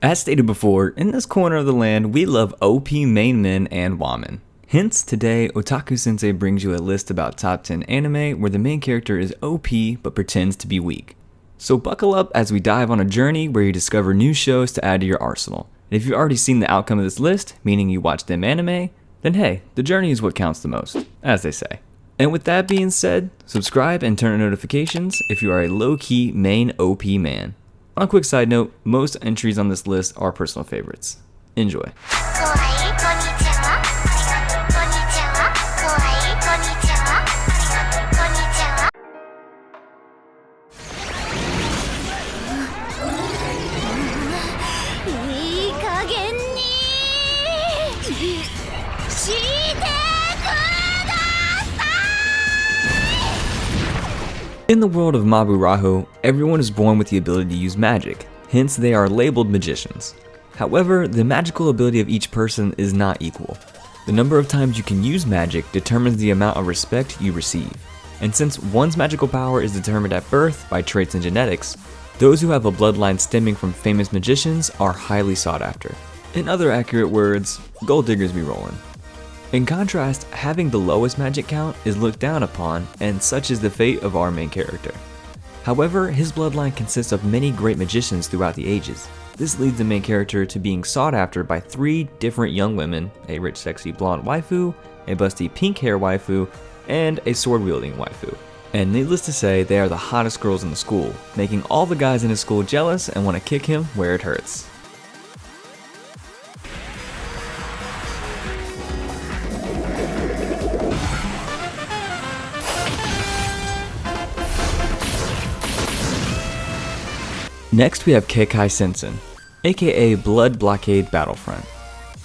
As stated before, in this corner of the land, we love OP main men and women. Hence, today, Otaku Sensei brings you a list about top 10 anime where the main character is OP but pretends to be weak. So buckle up as we dive on a journey where you discover new shows to add to your arsenal. And if you've already seen the outcome of this list, meaning you watched them anime, then hey, the journey is what counts the most, as they say. And with that being said, subscribe and turn on notifications if you are a low-key main OP man. On a quick side note, most entries on this list are personal favorites. Enjoy. In the world of Maburaho, everyone is born with the ability to use magic, hence they are labeled magicians. However, the magical ability of each person is not equal. The number of times you can use magic determines the amount of respect you receive. And since one's magical power is determined at birth by traits and genetics, those who have a bloodline stemming from famous magicians are highly sought after. In other accurate words, gold diggers be rolling. In contrast, having the lowest magic count is looked down upon, and such is the fate of our main character. However, his bloodline consists of many great magicians throughout the ages. This leads the main character to being sought after by 3 different young women, a rich sexy blonde waifu, a busty pink hair waifu, and a sword wielding waifu. And needless to say, they are the hottest girls in the school, making all the guys in his school jealous and want to kick him where it hurts. Next we have Keikai Sensen, aka Blood Blockade Battlefront.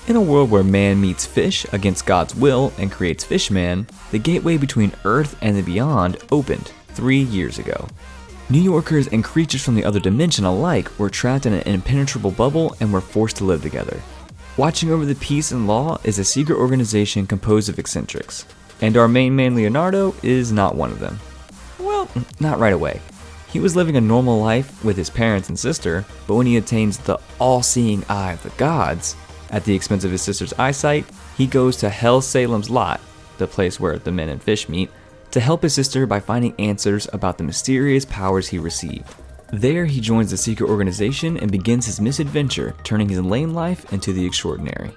In a world where man meets fish against God's will and creates Fishman, the gateway between Earth and the beyond opened 3 years ago. New Yorkers and creatures from the other dimension alike were trapped in an impenetrable bubble and were forced to live together. Watching over the peace and law is a secret organization composed of eccentrics, and our main man Leonardo is not one of them. Well, not right away. He was living a normal life with his parents and sister, but when he attains the all-seeing eye of the gods, at the expense of his sister's eyesight, he goes to Hell Salem's Lot, the place where the men and fish meet, to help his sister by finding answers about the mysterious powers he received. There he joins the secret organization and begins his misadventure, turning his lame life into the extraordinary.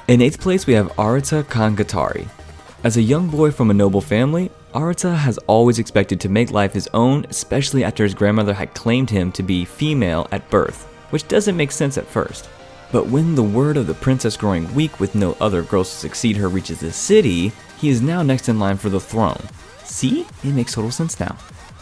In 8th place we have Arata Kangatari. As a young boy from a noble family, Arata has always expected to make life his own, especially after his grandmother had claimed him to be female at birth, which doesn't make sense at first. But when the word of the princess growing weak with no other girls to succeed her reaches the city, he is now next in line for the throne. See? It makes total sense now.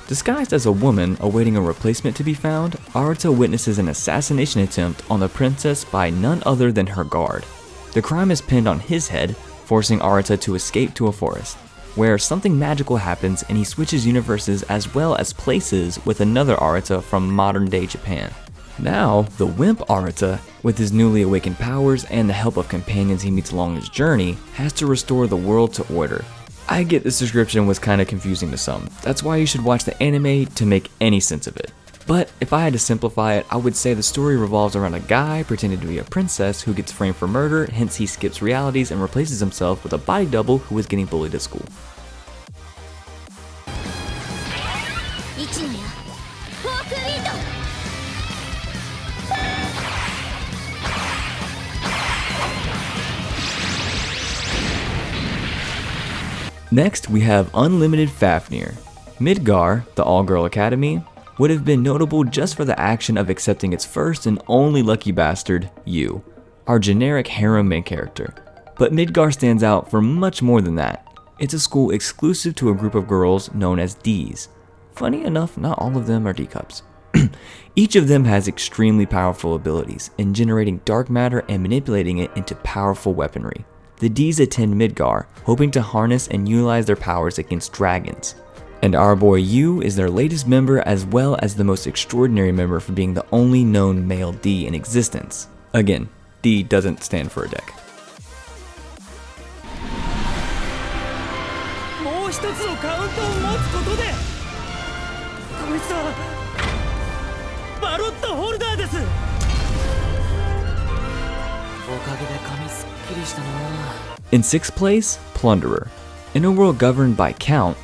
Disguised as a woman awaiting a replacement to be found, Arata witnesses an assassination attempt on the princess by none other than her guard. The crime is pinned on his head, forcing Arata to escape to a forest, where something magical happens and he switches universes as well as places with another Arata from modern day Japan. Now, the wimp Arata, with his newly awakened powers and the help of companions he meets along his journey, has to restore the world to order. I get this description was kinda confusing to some, that's why you should watch the anime to make any sense of it. But if I had to simplify it, I would say the story revolves around a guy pretending to be a princess who gets framed for murder, hence he skips realities and replaces himself with a body double who is getting bullied at school. Next, we have Unlimited Fafnir. Midgar, the all-girl academy, would have been notable just for the action of accepting its first and only lucky bastard, Yu, our generic harem main character. But Midgar stands out for much more than that. It's a school exclusive to a group of girls known as D's. Funny enough, not all of them are D-cups. Each of them has extremely powerful abilities in generating dark matter and manipulating it into powerful weaponry. The D's attend Midgar, hoping to harness and utilize their powers against dragons. And our boy Yu is their latest member as well as the most extraordinary member for being the only known male D in existence. Again, D doesn't stand for a deck. もう一つのカウントを持つことでこいつはバロットホルダーです。おかげで髪すっきりしたな。 In 6th place, Plunderer. In a world governed by count,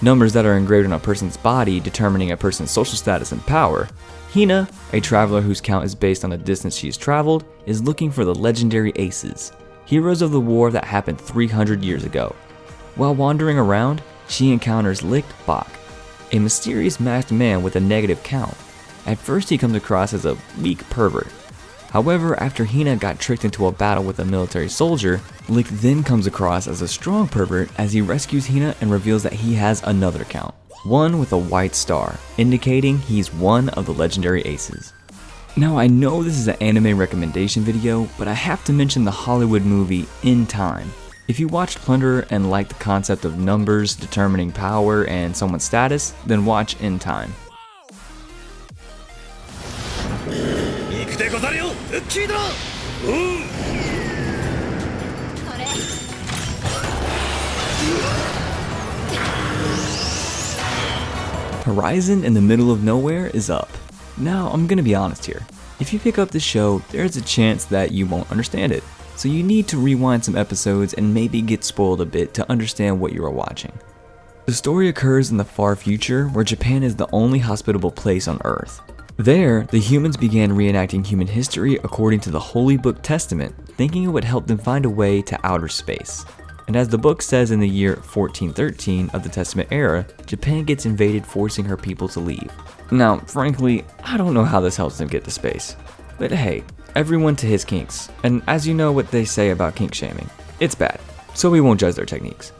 numbers that are engraved on a person's body determining a person's social status and power, Hina, a traveler whose count is based on the distance she's traveled, is looking for the legendary Aces, heroes of the war that happened 300 years ago. While wandering around, she encounters Licht Bak, a mysterious masked man with a negative count. At first he comes across as a weak pervert. However, after Hina got tricked into a battle with a military soldier, Licht then comes across as a strong pervert as he rescues Hina and reveals that he has another count, one with a white star, indicating he's one of the legendary Aces. Now I know this is an anime recommendation video, but I have to mention the Hollywood movie In Time. If you watched Plunderer and like the concept of numbers determining power and someone's status, then watch In Time. 行くでござるよ、ウッキーだ。Horizon in the Middle of Nowhere is up. Now, I'm gonna be honest here. If you pick up this show, there's a chance that you won't understand it. So you need to rewind some episodes and maybe get spoiled a bit to understand what you are watching. The story occurs in the far future where Japan is the only hospitable place on Earth. There, the humans began reenacting human history according to the Holy Book Testament, thinking it would help them find a way to outer space. And as the book says in the year 1413 of the Testament era, Japan gets invaded, forcing her people to leave. Now, frankly, I don't know how this helps them get to space. But hey, everyone to his kinks, and as you know what they say about kink shaming, it's bad, so we won't judge their techniques.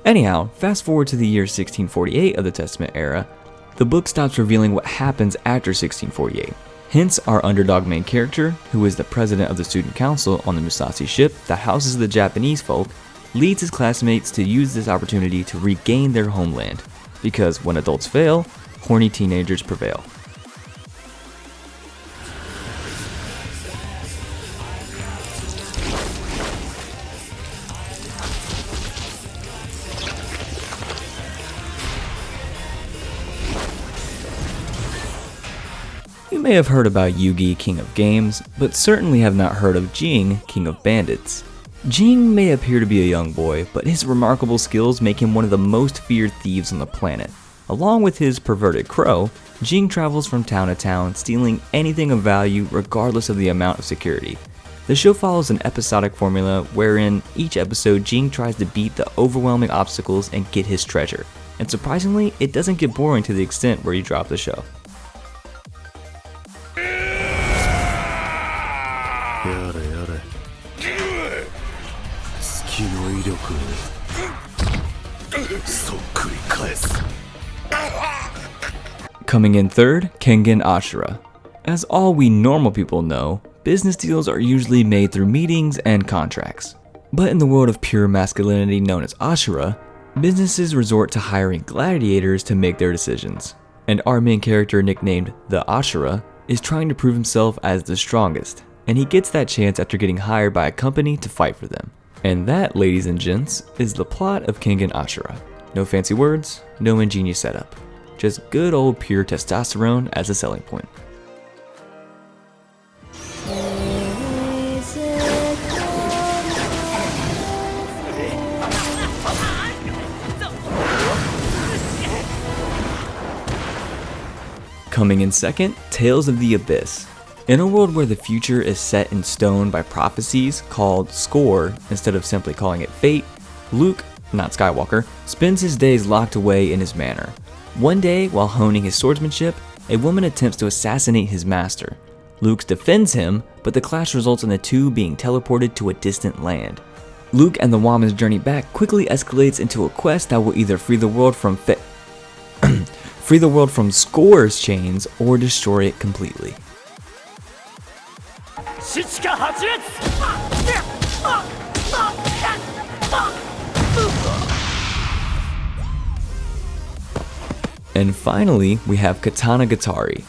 Anyhow, fast forward to the year 1648 of the Testament era, the book stops revealing what happens after 1648. Hence, our underdog main character, who is the president of the student council on the Musashi ship that houses the Japanese folk, leads his classmates to use this opportunity to regain their homeland. Because when adults fail, horny teenagers prevail. You may have heard about Yugi, King of Games, but certainly have not heard of Jing, King of Bandits. Jing may appear to be a young boy, but his remarkable skills make him one of the most feared thieves on the planet. Along with his perverted crow, Jing travels from town to town, stealing anything of value regardless of the amount of security. The show follows an episodic formula wherein each episode Jing tries to beat the overwhelming obstacles and get his treasure. And surprisingly, it doesn't get boring to the extent where you drop the show. やれやれ月の威力をそっくり返す Coming in third, Kengan Ashura. As all we normal people know, business deals are usually made through meetings and contracts. But in the world of pure masculinity known as Ashura, businesses resort to hiring gladiators to make their decisions. And our main character, nicknamed the Ashura, is trying to prove himself as the strongest. And he gets that chance after getting hired by a company to fight for them. And that, ladies and gents, is the plot of Kengan Ashura. No fancy words, no ingenious setup. Just good old pure testosterone as a selling point. Coming in second, Tales of the Abyss. In a world where the future is set in stone by prophecies called Score instead of simply calling it fate, Luke, not Skywalker, spends his days locked away in his manor. One day, while honing his swordsmanship, a woman attempts to assassinate his master. Luke defends him, but the clash results in the two being teleported to a distant land. Luke and the woman's journey back quickly escalates into a quest that will either free the world from Score's chains or destroy it completely. 七か八列 お And finally, we have Katanagatari.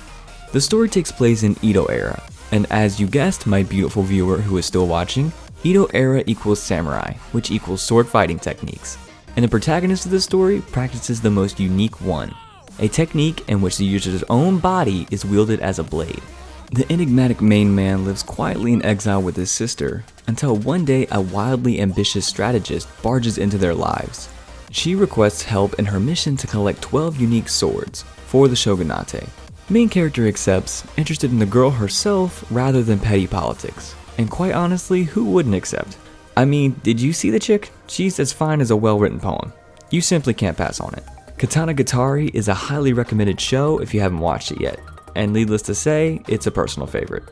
The story takes place in Edo era, and as you guessed, my beautiful viewer who is still watching, Edo era equals samurai, which equals sword fighting techniques. And the protagonist of the story practices the most unique one, a technique in which the user's own body is wielded as a blade. The enigmatic main man lives quietly in exile with his sister, until one day a wildly ambitious strategist barges into their lives. She requests help in her mission to collect 12 unique swords for the shogunate. Main character accepts, interested in the girl herself rather than petty politics. And quite honestly, who wouldn't accept? I mean, did you see the chick? She's as fine as a well-written poem. You simply can't pass on it. Katanagatari is a highly recommended show if you haven't watched it yet. And needless to say, it's a personal favorite.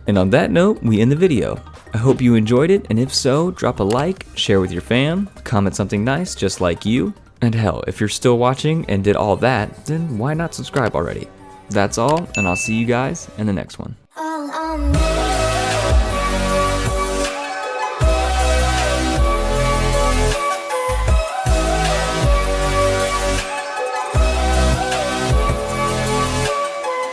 And on that note, we end the video. I hope you enjoyed it, and if so, drop a like, share with your fam, comment something nice just like you, and hell, if you're still watching and did all that, then why not subscribe already? That's all, and I'll see you guys in the next one. All on me.